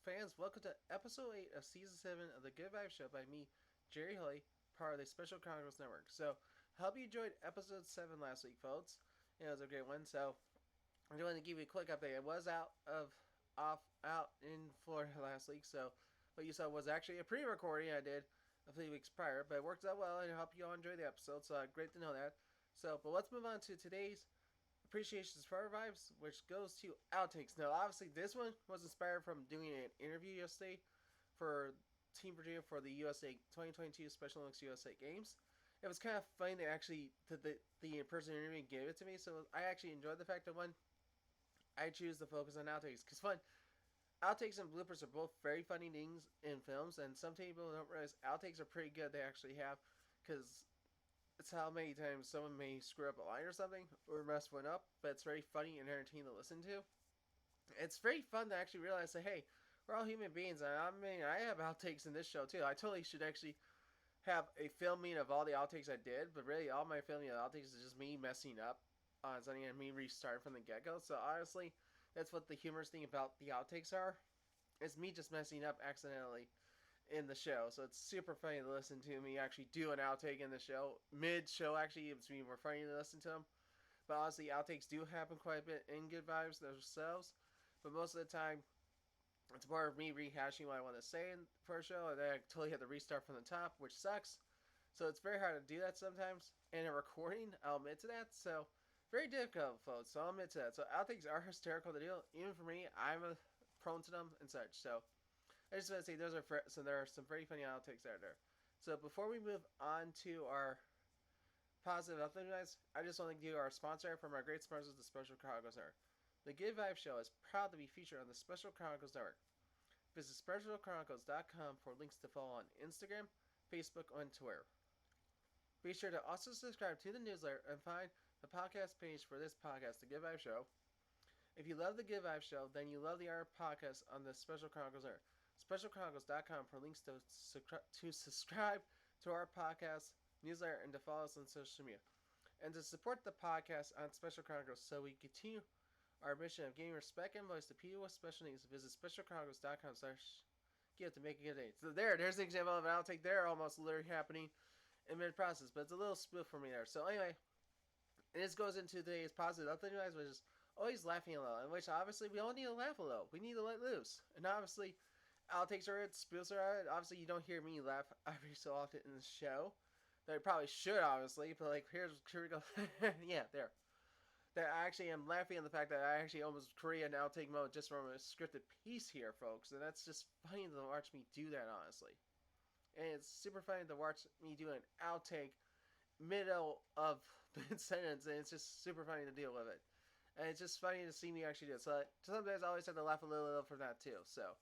fans, welcome to episode 8 of season 7 of the Good Vibes Show by me, Jerry Hoy, part of the Special Chronicles Network. So, I hope you enjoyed episode 7 last week, folks. It was a great one. So, I just wanted to give you a quick update. I was out in Florida last week, so what you saw was actually a pre-recording I did a few weeks prior, but it worked out well, and I hope you all enjoyed the episode. So, great to know that. So, but let's move on to today's Appreciations for Our Vibes, which goes to Outtakes. Now, obviously, this one was inspired from doing an interview yesterday for Team Virginia for the USA 2022 Special Olympics USA Games. It was kind of funny to actually the in-person interview gave it to me, so I actually enjoyed the fact that one, I choose to focus on outtakes because fun. Outtakes and bloopers are both very funny things in films, and some people don't realize outtakes are pretty good. They actually have because it's how many times someone may screw up a line or something or mess one up, but it's very funny and entertaining to listen to. It's very fun to actually realize that hey, we're all human beings, and I mean I have outtakes in this show too. I totally should actually have a filming of all the outtakes I did, but really all my filming of outtakes is just me messing up on something and me restarting from the get go. So honestly, that's what the humorous thing about the outtakes are. It's me just messing up accidentally in the show. So it's super funny to listen to me actually do an outtake in the show. Mid show, actually, it's more funny to listen to them. But honestly, outtakes do happen quite a bit in Good Vibes themselves. But most of the time, it's more of me rehashing what I want to say for a show, and then I totally have to restart from the top, which sucks. So it's very hard to do that sometimes. And in recording, I'll admit to that. So very difficult, folks. So I'll admit to that. So outtakes are hysterical to do. Even for me, I'm prone to them and such. So I just want to say there are some very funny outtakes out there. So before we move on to our positive uplifting vibes, I just want to give our sponsor from our great sponsors, the Special Chronicles Network. The Good Vibe Show is proud to be featured on the Special Chronicles Network. Visit specialchronicles.com for links to follow on Instagram, Facebook, and Twitter. Be sure to also subscribe to the newsletter and find the podcast page for this podcast, The Good Vibe Show. If you love The Good Vibe Show, then you love the other podcast on the Special Chronicles Network. SpecialChronicles.com for links to subscribe to our podcast, newsletter, and to follow us on social media. And to support the podcast on Special Chronicles so we continue our mission of giving respect and voice to people with special needs, visit specialchronicles.com/give to make a good day. So there's an example of an outtake there almost literally happening in mid-process, but it's a little spoof for me there. So anyway, and this goes into today's positive uplifting vibes, which is always laughing a little, in which obviously we all need to laugh a little. We need to let loose. And obviously, outtakes are it, spoofs are it. Obviously, you don't hear me laugh every so often in the show. That I probably should, obviously, but like, here we go. Yeah, there. That I actually am laughing at the fact that I actually almost create an outtake mode just from a scripted piece here, folks. And that's just funny to watch me do that, honestly. And it's super funny to watch me do an outtake middle of the sentence, and it's just super funny to deal with it. And it's just funny to see me actually do it. So sometimes I always have to laugh a little from that too. So,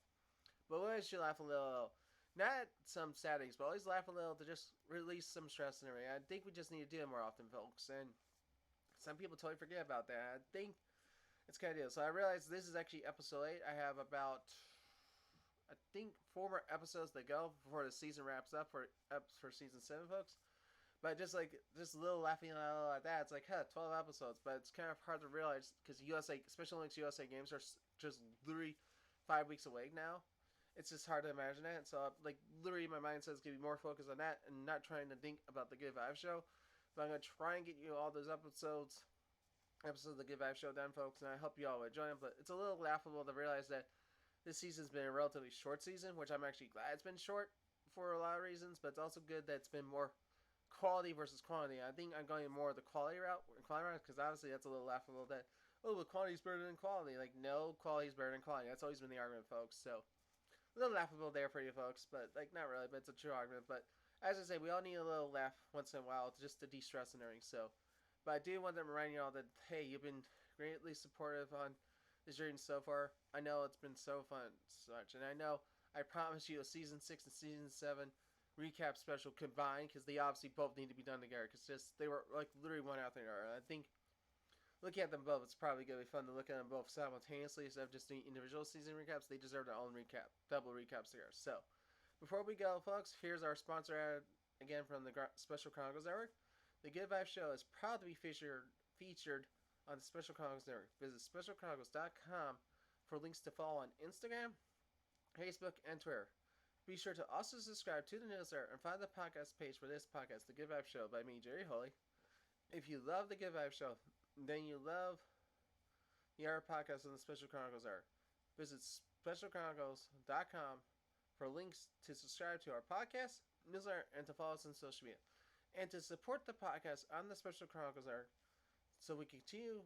but we always should laugh a little. Not some sad things, but always laugh a little to just release some stress and everything. I think we just need to do it more often, folks. And some people totally forget about that. I think it's kind of deal. So I realized this is actually episode 8. I have about, I think, 4 more episodes to go before the season wraps up for season 7, folks. But just a little laughing out like that, it's like, 12 episodes. But it's kind of hard to realize because Special Olympics USA games are just literally 5 weeks away now. It's just hard to imagine that. So, like, literally my mind says to be more focused on that and not trying to think about the Good Vibe Show. But I'm going to try and get you all those episodes of the Good Vibe Show done, folks. And I hope you all will enjoy them. But it's a little laughable to realize that this season's been a relatively short season, which I'm actually glad it's been short for a lot of reasons. But it's also good that it's been more quality versus quantity. I think I'm going more the quality route because obviously that's a little laughable that, oh, but quality's better than quality. Like, no, quality's better than quality. That's always been the argument, folks. So, a little laughable there for you folks, but like not really, but it's a true argument. But as I say, we all need a little laugh once in a while just to de-stress and everything. So, but I do want to remind you all that hey, you've been greatly supportive on this journey so far. I know it's been so fun, such, and I know I promise you a season 6 and season 7 recap special combined because they obviously both need to be done together because they were like literally one after the other. And I think looking at them both, it's probably going to be fun to look at them both simultaneously instead of just doing individual season recaps. They deserve their own recap, double recaps together. So, before we go, folks, here's our sponsor ad again from the Special Chronicles Network. The Good Vibe Show is proud to be featured on the Special Chronicles Network. Visit specialchronicles.com for links to follow on Instagram, Facebook, and Twitter. Be sure to also subscribe to the newsletter and find the podcast page for this podcast, The Good Vibe Show, by me, Jerry Holy. If you love The Good Vibe Show, then you love the other podcasts on the Special Chronicles are. Visit specialchronicles.com for links to subscribe to our podcast, newsletter, and to follow us on social media. And to support the podcast on the Special Chronicles arc so we continue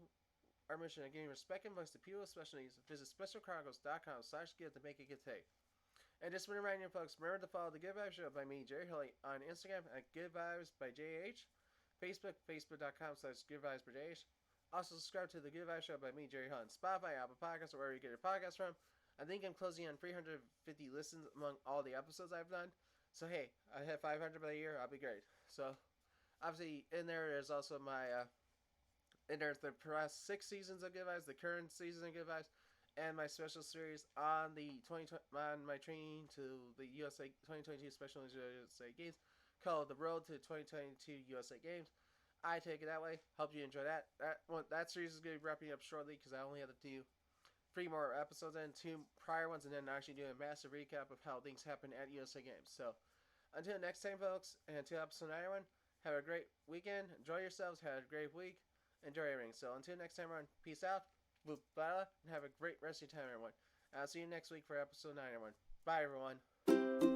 our mission of giving respect and voice to people with special needs, visit specialchronicles.com/give to make a good take. And just to remind you folks, remember to follow The Good Vibes Show by me, Jerry Hilly, on Instagram at Good Vibes by JH, Facebook, facebook.com/Good Vibes by JH. Also subscribe to The Good Vibes Show by me, Jerry Hunt, Spotify, Apple Podcasts, or wherever you get your podcasts from. I think I'm closing on 350 listens among all the episodes I've done. So hey, I hit 500 by the year, I'll be great. So obviously in there's also my and there's the past 6 seasons of Good Vibes, the current season of Good Vibes, and my special series on the 2020 on my training to the USA 2022 Special USA Games called The Road to 2022 USA Games. I take it that way. Hope you enjoy that. That series is going to be wrapping up shortly because I only have to do 3 more episodes and 2 prior ones, and then actually do a massive recap of how things happen at USA Games. So until next time, folks, and until episode 91, have a great weekend. Enjoy yourselves. Have a great week. Enjoy everything. So until next time, everyone, peace out, and have a great rest of your time, everyone. I'll see you next week for episode 91. Bye, everyone.